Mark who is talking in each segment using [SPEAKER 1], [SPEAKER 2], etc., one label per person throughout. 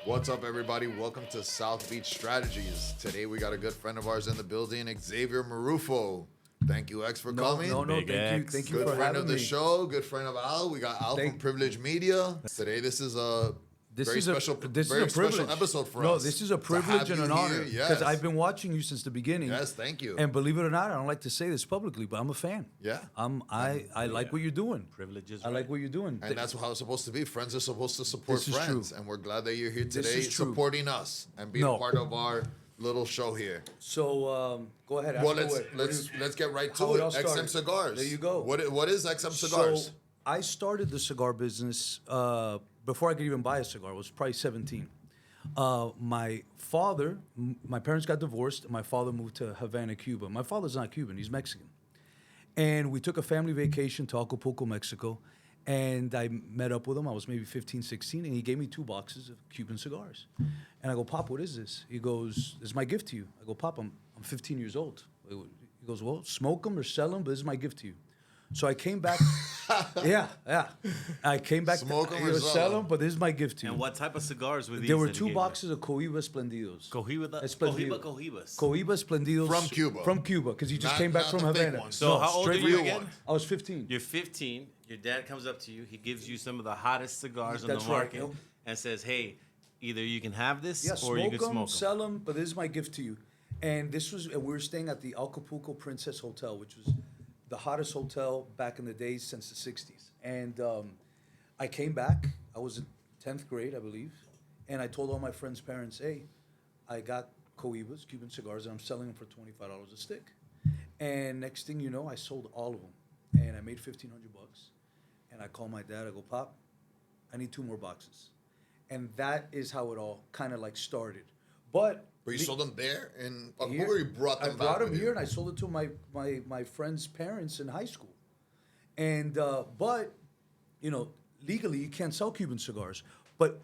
[SPEAKER 1] What's up, everybody? Welcome to South Beach Strategies. Today we got a good friend of ours in the building, Xavier Marrufo. Thank you, X, for coming.
[SPEAKER 2] Thank you
[SPEAKER 1] Good
[SPEAKER 2] for
[SPEAKER 1] friend
[SPEAKER 2] having
[SPEAKER 1] of the
[SPEAKER 2] me.
[SPEAKER 1] show, good friend of Al. We got Al from Privilege Media. Today, this is a very special episode for us.
[SPEAKER 2] No, this is a privilege and an honor because
[SPEAKER 1] Yes.
[SPEAKER 2] I've been watching you since the beginning.
[SPEAKER 1] Yes, thank you.
[SPEAKER 2] And believe it or not, I don't like to say this publicly, but I'm a fan.
[SPEAKER 1] Yeah.
[SPEAKER 2] I like what you're doing.
[SPEAKER 3] Privileges.
[SPEAKER 2] I like what you're doing.
[SPEAKER 1] And that's how it's supposed to be. Friends are supposed to support
[SPEAKER 2] This is
[SPEAKER 1] friends.
[SPEAKER 2] true.
[SPEAKER 1] And we're glad that you're here
[SPEAKER 2] This
[SPEAKER 1] today
[SPEAKER 2] is true.
[SPEAKER 1] supporting us and being a part of our little show here.
[SPEAKER 2] So go ahead.
[SPEAKER 1] Well, let's get right to it. XM Cigars.
[SPEAKER 2] There you go.
[SPEAKER 1] What is XM Cigars?
[SPEAKER 2] So I started the cigar business before I could even buy a cigar. I was probably 17. My parents got divorced. My father moved to Havana, Cuba. My father's not Cuban, he's Mexican. And we took a family vacation to Acapulco, Mexico. And I met up with him. I was maybe 15, 16. And he gave me 2 boxes of Cuban cigars. And I go, Pop, what is this? He goes, this is my gift to you. I go, Pop, I'm 15 years old. He goes, well, smoke them or sell them, but this is my gift to you. So I came back. yeah. I came back.
[SPEAKER 1] Smoke them
[SPEAKER 2] to
[SPEAKER 1] or
[SPEAKER 2] sell them, but this is my gift to you.
[SPEAKER 3] And what type of cigars were these?
[SPEAKER 2] There were 2 boxes of Cohiba Splendidos.
[SPEAKER 3] Cohibas.
[SPEAKER 2] Cohiba Splendidos.
[SPEAKER 1] From Cuba,
[SPEAKER 2] because he just
[SPEAKER 1] Not-
[SPEAKER 2] came back
[SPEAKER 1] not
[SPEAKER 2] from
[SPEAKER 1] the big
[SPEAKER 2] Havana.
[SPEAKER 1] ones.
[SPEAKER 3] So how old are
[SPEAKER 2] straight
[SPEAKER 3] you
[SPEAKER 2] real
[SPEAKER 3] again?
[SPEAKER 2] one. I was 15.
[SPEAKER 3] You're 15. Your dad comes up to you. He gives you some of the hottest cigars on
[SPEAKER 2] That's
[SPEAKER 3] the
[SPEAKER 2] right,
[SPEAKER 3] market
[SPEAKER 2] yep.
[SPEAKER 3] and says, "Hey, either you can have this
[SPEAKER 2] Yeah,
[SPEAKER 3] or you
[SPEAKER 2] smoke
[SPEAKER 3] can
[SPEAKER 2] them,
[SPEAKER 3] smoke them."
[SPEAKER 2] sell them, but this is my gift to you. And we were staying at the Acapulco Princess Hotel, which was the hottest hotel back in the days since the 60s. And I came back. I was in 10th grade, I believe. And I told all my friends' parents, hey, I got Cohibas, Cuban cigars, and I'm selling them for $25 a stick. And next thing you know, I sold all of them. And I made $1,500. And I called my dad. I go, Pop, I need 2 more boxes. And that is how it all kind of like started. But
[SPEAKER 1] you sold them there in
[SPEAKER 2] here.
[SPEAKER 1] Acapulco, or you brought them back?
[SPEAKER 2] I brought them
[SPEAKER 1] with
[SPEAKER 2] here,
[SPEAKER 1] you?
[SPEAKER 2] and I sold it to my friend's parents in high school. And but legally you can't sell Cuban cigars. But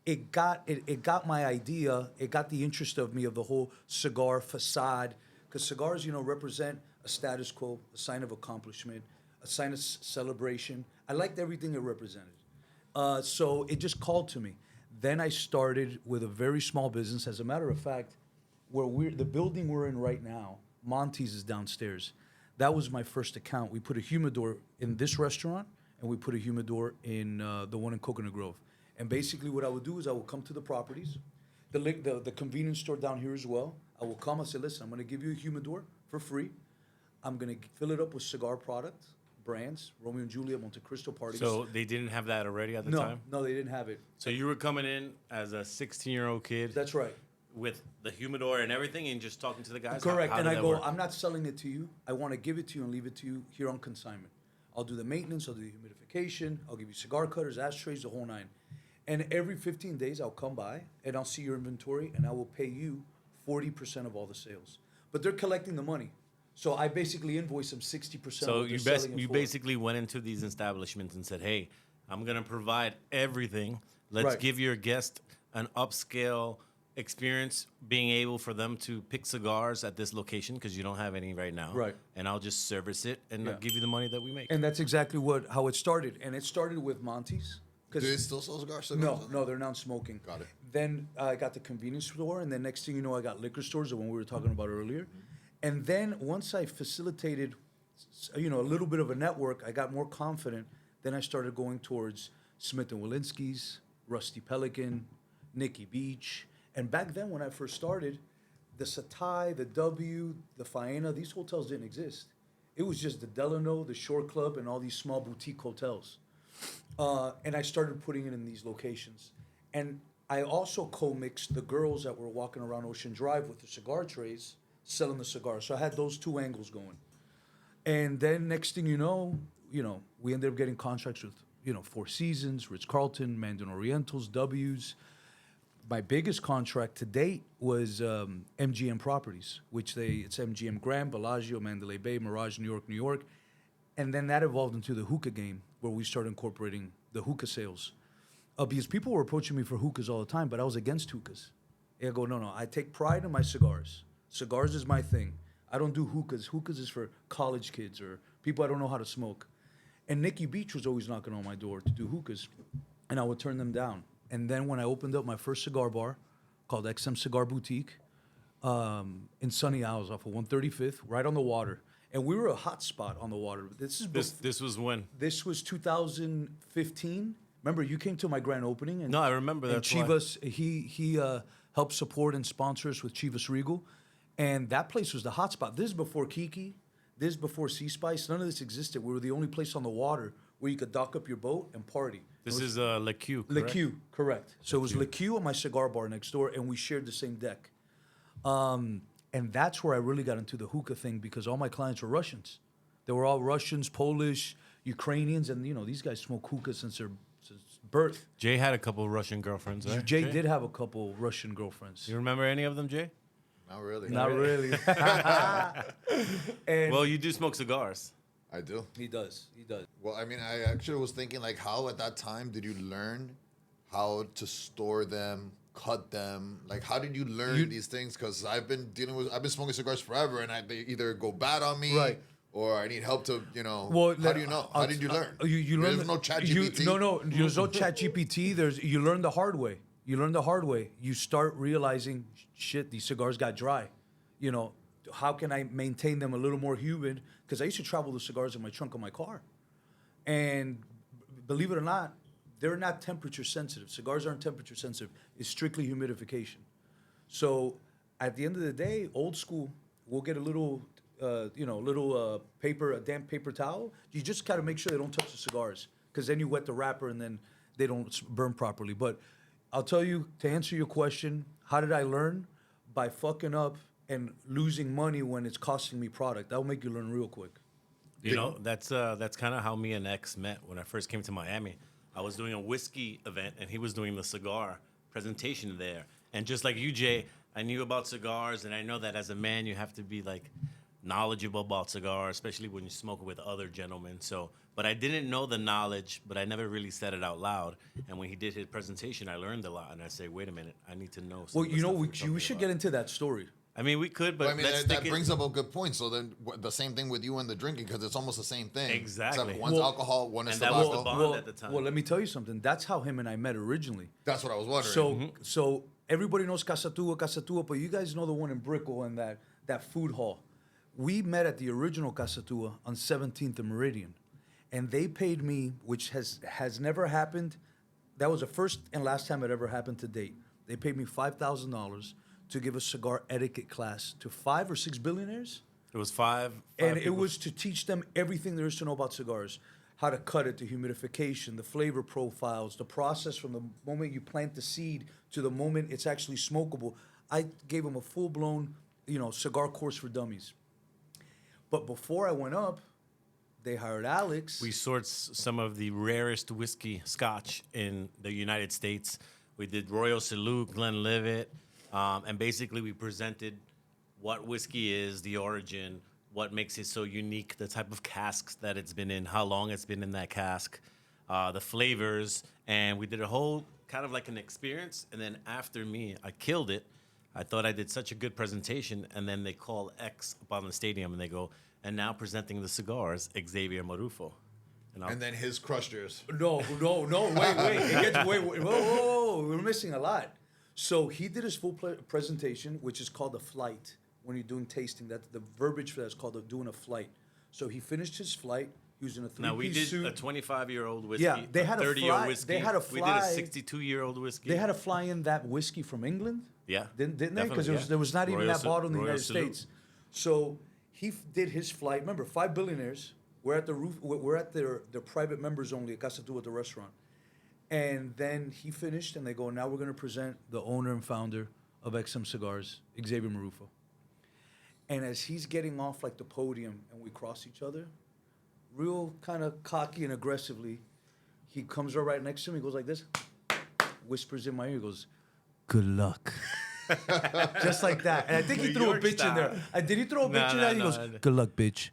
[SPEAKER 2] it got my idea. It got the interest of me of the whole cigar facade, because cigars represent a status quo, a sign of accomplishment, a sign of celebration. I liked everything it represented. So it just called to me. Then I started with a very small business. As a matter of fact, the building we're in right now, Monty's is downstairs. That was my first account. We put a humidor in this restaurant, and we put a humidor in the one in Coconut Grove. And basically what I would do is I would come to the properties, the convenience store down here as well. I will come and say, listen, I'm going to give you a humidor for free. I'm going to fill it up with cigar product, brands, Romeo and Juliet, Monte Cristo parties.
[SPEAKER 3] So they didn't have that already at the time?
[SPEAKER 2] No, they didn't have it.
[SPEAKER 3] So you were coming in as a 16-year-old kid
[SPEAKER 2] That's right.
[SPEAKER 3] with the humidor and everything and just talking to the guys?
[SPEAKER 2] Correct.
[SPEAKER 3] How
[SPEAKER 2] And
[SPEAKER 3] did
[SPEAKER 2] I
[SPEAKER 3] that
[SPEAKER 2] go,
[SPEAKER 3] work?
[SPEAKER 2] I'm not selling it to you. I want to give it to you and leave it to you here on consignment. I'll do the maintenance, I'll do the humidification, I'll give you cigar cutters, ashtrays, the whole 9. And every 15 days, I'll come by and I'll see your inventory and I will pay you 40% of all the sales. But they're collecting the money. So I basically invoice them 60%.
[SPEAKER 3] So
[SPEAKER 2] of what they're selling it
[SPEAKER 3] you
[SPEAKER 2] for.
[SPEAKER 3] basically went into these establishments and said, "Hey, I'm gonna provide everything. Let's
[SPEAKER 2] Right.
[SPEAKER 3] give your guest an upscale experience, being able for them to pick cigars at this location because you don't have any right now.
[SPEAKER 2] Right.
[SPEAKER 3] And I'll just service it and
[SPEAKER 2] Yeah.
[SPEAKER 3] give you the money that we make."
[SPEAKER 2] And that's exactly how it started. And it started with Monty's.
[SPEAKER 1] Do they still sell cigars?
[SPEAKER 2] No, they're not smoking.
[SPEAKER 1] Got it.
[SPEAKER 2] Then I got the convenience store, and then next thing you know, I got liquor stores, the one we were talking about earlier. And then once I facilitated, a little bit of a network, I got more confident. Then I started going towards Smith & Walensky's, Rusty Pelican, Nikki Beach. And back then when I first started, the Satai, the W, the Faena, these hotels didn't exist. It was just the Delano, the Shore Club, and all these small boutique hotels. And I started putting it in these locations. And I also co-mixed the girls that were walking around Ocean Drive with the cigar trays, selling the cigars. So I had those 2 angles going. And then next thing you know, we ended up getting contracts with, Four Seasons, Ritz-Carlton, Mandarin Orientals, W's. My biggest contract to date was MGM Properties, it's MGM Grand, Bellagio, Mandalay Bay, Mirage, New York. And then that evolved into the hookah game, where we started incorporating the hookah sales. Because people were approaching me for hookahs all the time, but I was against hookahs. I go, no, I take pride in my cigars. Cigars is my thing. I don't do hookahs. Hookahs is for college kids or people I don't know how to smoke. And Nikki Beach was always knocking on my door to do hookahs, and I would turn them down. And then when I opened up my first cigar bar called XM Cigar Boutique in Sunny Isles off of 135th, right on the water. And we were a hot spot on the water.
[SPEAKER 3] This was when?
[SPEAKER 2] This was 2015. Remember, you came to my grand opening. And,
[SPEAKER 3] No, I remember that.
[SPEAKER 2] And Chivas, he helped support and sponsor us with Chivas Regal. And that place was the hot spot. This is before Kiki. This is before Sea Spice. None of this existed. We were the only place on the water where you could dock up your boat and party.
[SPEAKER 3] This is Le Q, correct?
[SPEAKER 2] Le Q, correct. So it was Le Q and my cigar bar next door, and we shared the same deck. And that's where I really got into the hookah thing because all my clients were Russians. They were all Russians, Polish, Ukrainians, and these guys smoke hookah since birth.
[SPEAKER 3] Jay had a couple of Russian girlfriends, right?
[SPEAKER 2] Jay did have a couple Russian girlfriends.
[SPEAKER 3] You remember any of them, Jay?
[SPEAKER 1] Not really.
[SPEAKER 2] Not really. And
[SPEAKER 3] Well, you do smoke cigars.
[SPEAKER 1] I do.
[SPEAKER 2] he does.
[SPEAKER 1] Well, I mean, I actually was thinking, like, how at that time did you learn how to store them, cut them? Like, how did you learn these things? Because I've been smoking cigars forever, and they either go bad on me,
[SPEAKER 2] Right.
[SPEAKER 1] or I need help to,
[SPEAKER 2] Well,
[SPEAKER 1] how do you know? How did you learn?
[SPEAKER 2] You learn.
[SPEAKER 1] There's no chat GPT.
[SPEAKER 2] No, there's no chat GPT. You learn the hard way. You start realizing, shit, these cigars got dry. How can I maintain them a little more humid? Because I used to travel the cigars in my trunk of my car. And believe it or not, they're not temperature sensitive. Cigars aren't temperature sensitive. It's strictly humidification. So at the end of the day, old school, we'll get a little, paper, a damp paper towel. You just gotta make sure they don't touch the cigars, because then you wet the wrapper and then they don't burn properly. But I'll tell you, to answer your question, how did I learn? By fucking up and losing money when it's costing me product. That'll make you learn real quick.
[SPEAKER 3] That's kind of how me and X met when I first came to Miami. I was doing a whiskey event, and he was doing the cigar presentation there. And just like you, Jay, I knew about cigars, and I know that as a man, you have to be like knowledgeable about cigars, especially when you smoke with other gentlemen. So, but I didn't know the knowledge, but I never really said it out loud. And when he did his presentation, I learned a lot. And I say, wait a minute, I need to know.
[SPEAKER 2] Well, we should get into that story.
[SPEAKER 3] I mean, we could, but
[SPEAKER 1] Well, I mean,
[SPEAKER 3] let's
[SPEAKER 1] that brings up a good point. So then, the same thing with you and the drinking, because it's almost the same thing.
[SPEAKER 3] Exactly.
[SPEAKER 1] Except one's alcohol, one is
[SPEAKER 3] and that was the
[SPEAKER 1] tobacco.
[SPEAKER 3] bond at the time.
[SPEAKER 2] Well, let me tell you something. That's how him and I met originally.
[SPEAKER 1] That's what I was wondering.
[SPEAKER 2] So everybody knows Casa Tua, but you guys know the one in Brickell and that food hall. We met at the original Casa Tua on 17th and Meridian, and they paid me, which has never happened. That was the first and last time it ever happened to date. They paid me $5,000 to give a cigar etiquette class to 5 or 6 billionaires.
[SPEAKER 3] It was five
[SPEAKER 2] And
[SPEAKER 3] people.
[SPEAKER 2] it was to teach them everything there is to know about cigars. How to cut it, the humidification, the flavor profiles, the process from the moment you plant the seed to the moment it's actually smokable. I gave them a full-blown, cigar course for dummies. But before I went up, they hired Alex.
[SPEAKER 3] We sourced some of the rarest whiskey scotch in the United States. We did Royal Salute, Glenlivet, and basically we presented what whiskey is, the origin, what makes it so unique, the type of casks that it's been in, how long it's been in that cask, the flavors, and we did a whole kind of like an experience. And then after me, I killed it. I thought I did such a good presentation, and then they call X up on the stadium, and they go, and now presenting the cigars, Xavier Marrufo.
[SPEAKER 1] And then his crushed yours.
[SPEAKER 2] No, wait. It gets, whoa, we're missing a lot. So he did his full presentation, which is called a flight. When you're doing tasting, that the verbiage for that is called doing a flight. So he finished his flight. He was in a three-piece
[SPEAKER 3] Now, we did
[SPEAKER 2] suit.
[SPEAKER 3] a 25-year-old whiskey,
[SPEAKER 2] Yeah, they had
[SPEAKER 3] a
[SPEAKER 2] a
[SPEAKER 3] 30-year
[SPEAKER 2] fly-
[SPEAKER 3] whiskey.
[SPEAKER 2] they had a
[SPEAKER 3] We did
[SPEAKER 2] fly-
[SPEAKER 3] a 62-year-old whiskey.
[SPEAKER 2] They had to fly in that whiskey from England.
[SPEAKER 3] Yeah,
[SPEAKER 2] Didn't they?
[SPEAKER 3] definitely,
[SPEAKER 2] Because
[SPEAKER 3] yeah.
[SPEAKER 2] there was not even
[SPEAKER 3] Royal
[SPEAKER 2] that bottle in the
[SPEAKER 3] Royal
[SPEAKER 2] United
[SPEAKER 3] Salute.
[SPEAKER 2] States. So he did his flight. Remember, 5 billionaires. We're at the roof. We're at their private members only at Casa Tua at the restaurant. And then he finished, and they go, now we're going to present the owner and founder of XM Cigars, Xavier Marrufo. And as he's getting off like the podium and we cross each other, real kind of cocky and aggressively, he comes right next to me, goes like this, whispers in my ear, goes, good luck. Just like that. And I think he
[SPEAKER 3] New
[SPEAKER 2] threw
[SPEAKER 3] York
[SPEAKER 2] a bitch in there.
[SPEAKER 3] style.
[SPEAKER 2] Did he throw a bitch in there? He goes, good luck, bitch.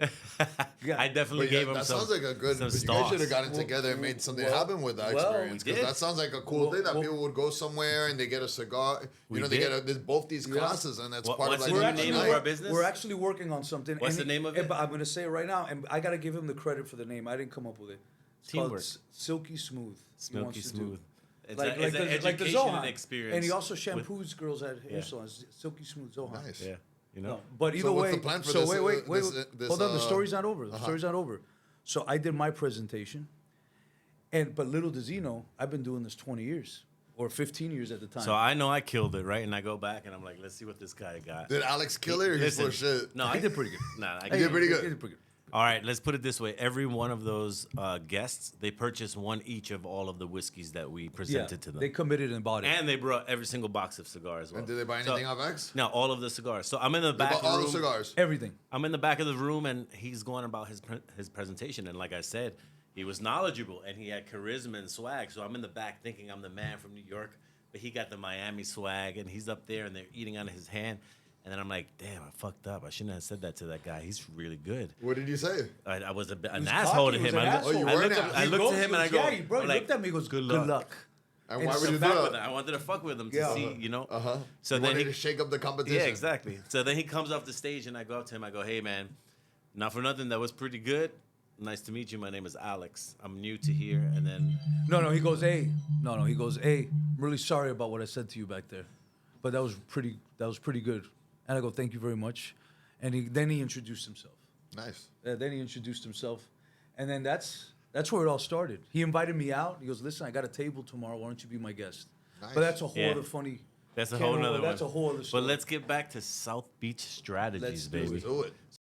[SPEAKER 2] Yeah.
[SPEAKER 3] I definitely
[SPEAKER 1] But yeah,
[SPEAKER 3] gave him
[SPEAKER 1] that
[SPEAKER 3] some.
[SPEAKER 1] sounds like a good.
[SPEAKER 3] some
[SPEAKER 1] You guys
[SPEAKER 3] stars.
[SPEAKER 1] should have gotten together and made something
[SPEAKER 2] well,
[SPEAKER 1] happen with that
[SPEAKER 2] well,
[SPEAKER 1] experience.
[SPEAKER 3] we
[SPEAKER 1] Because
[SPEAKER 3] did.
[SPEAKER 1] that sounds like a cool thing that
[SPEAKER 2] well-
[SPEAKER 1] people would go somewhere and they get a cigar.
[SPEAKER 3] We
[SPEAKER 1] They
[SPEAKER 3] did.
[SPEAKER 1] get there's both these
[SPEAKER 2] Yeah.
[SPEAKER 1] classes, and that's
[SPEAKER 3] What-
[SPEAKER 1] part of
[SPEAKER 3] what's
[SPEAKER 1] like
[SPEAKER 3] the
[SPEAKER 1] a
[SPEAKER 3] name
[SPEAKER 1] night.
[SPEAKER 3] of our business?
[SPEAKER 2] We're actually working on something.
[SPEAKER 3] What's
[SPEAKER 2] and
[SPEAKER 3] the name of it?
[SPEAKER 2] But I'm going to say it right now, and I got to give him the credit for the name. I didn't come up with it. It's
[SPEAKER 3] Teamwork.
[SPEAKER 2] called Silky Smooth. He
[SPEAKER 3] Silky
[SPEAKER 2] wants to do.
[SPEAKER 3] Smooth. It's
[SPEAKER 2] like
[SPEAKER 3] it's an
[SPEAKER 2] the
[SPEAKER 3] education
[SPEAKER 2] Zohan
[SPEAKER 3] experience.
[SPEAKER 2] And he also
[SPEAKER 3] with-
[SPEAKER 2] shampoos girls at hair
[SPEAKER 3] Yeah.
[SPEAKER 2] salons. Silky smooth Zohan.
[SPEAKER 1] Nice.
[SPEAKER 3] Yeah, you know.
[SPEAKER 2] No, but either
[SPEAKER 1] So what's
[SPEAKER 2] way,
[SPEAKER 1] the plan for
[SPEAKER 2] so
[SPEAKER 1] this,
[SPEAKER 2] wait,
[SPEAKER 1] this,
[SPEAKER 2] hold on. The story's not over. The story's not over. So I did my presentation, but little does he know, I've been doing this 20 years or 15 years at the time.
[SPEAKER 3] So I know I killed it, right? And I go back and I'm like, let's see what this guy got.
[SPEAKER 1] Did Alex kill it or he's full of shit?
[SPEAKER 3] No,
[SPEAKER 2] I did pretty good.
[SPEAKER 3] Nah, I
[SPEAKER 1] You did pretty good.
[SPEAKER 2] He did pretty good.
[SPEAKER 3] All right, let's put it this way. Every one of those guests, they purchased one each of all of the whiskeys that we presented to them.
[SPEAKER 2] They committed and bought it.
[SPEAKER 3] And they brought every single box of cigars as well.
[SPEAKER 1] And did they buy
[SPEAKER 3] So-
[SPEAKER 1] anything off X?
[SPEAKER 3] No, all of the cigars. So I'm in the
[SPEAKER 1] They
[SPEAKER 3] back
[SPEAKER 1] bought all
[SPEAKER 3] room.
[SPEAKER 1] the cigars.
[SPEAKER 2] Everything.
[SPEAKER 3] I'm in the back of the room, and he's going about his presentation. And like I said, he was knowledgeable, and he had charisma and swag. So I'm in the back thinking I'm the man from New York, but he got the Miami swag, and he's up there, and they're eating out of his hand. And then I'm like, damn, I fucked up. I shouldn't have said that to that guy. He's really good.
[SPEAKER 1] What did you say?
[SPEAKER 3] I was an
[SPEAKER 2] was
[SPEAKER 3] asshole to
[SPEAKER 2] cocky, he was
[SPEAKER 3] him.
[SPEAKER 2] an asshole.
[SPEAKER 1] Oh, you were an asshole.
[SPEAKER 3] I
[SPEAKER 2] He
[SPEAKER 3] looked
[SPEAKER 2] goes,
[SPEAKER 3] to him and I
[SPEAKER 2] he
[SPEAKER 3] go,
[SPEAKER 2] goes, yeah, bro, he
[SPEAKER 3] like,
[SPEAKER 2] looked at me and goes,
[SPEAKER 3] good
[SPEAKER 2] good
[SPEAKER 3] luck.
[SPEAKER 2] luck.
[SPEAKER 1] And
[SPEAKER 2] And
[SPEAKER 1] why
[SPEAKER 2] so
[SPEAKER 1] would you do
[SPEAKER 3] Fuck with
[SPEAKER 1] that?
[SPEAKER 3] him. I wanted to fuck with him to
[SPEAKER 2] Yeah.
[SPEAKER 3] see, you know.
[SPEAKER 1] Uh-huh.
[SPEAKER 3] So
[SPEAKER 1] You
[SPEAKER 3] then
[SPEAKER 1] wanted
[SPEAKER 3] he
[SPEAKER 1] to shake up the competition.
[SPEAKER 3] Yeah, exactly. So then he comes off the stage, and I go up to him. I go, "Hey, man, not for nothing. That was pretty good. Nice to meet you. My name is Alex. I'm new to here." And then,
[SPEAKER 2] No, he goes, hey. No, he goes, hey, I'm really sorry about what I said to you back there. But that was pretty good. And I go, thank you very much. And then he introduced himself.
[SPEAKER 1] Nice.
[SPEAKER 2] And then that's where it all started. He invited me out. He goes, listen, I got a table tomorrow. Why don't you be my guest?
[SPEAKER 1] Nice.
[SPEAKER 2] But that's a whole
[SPEAKER 3] Yeah.
[SPEAKER 2] other funny.
[SPEAKER 3] that's a
[SPEAKER 2] can
[SPEAKER 3] whole
[SPEAKER 2] of-
[SPEAKER 3] nother one.
[SPEAKER 2] That's a whole other story.
[SPEAKER 3] But let's get back to South Beach strategies,
[SPEAKER 2] Let's do
[SPEAKER 3] baby.
[SPEAKER 2] it.
[SPEAKER 1] Do it.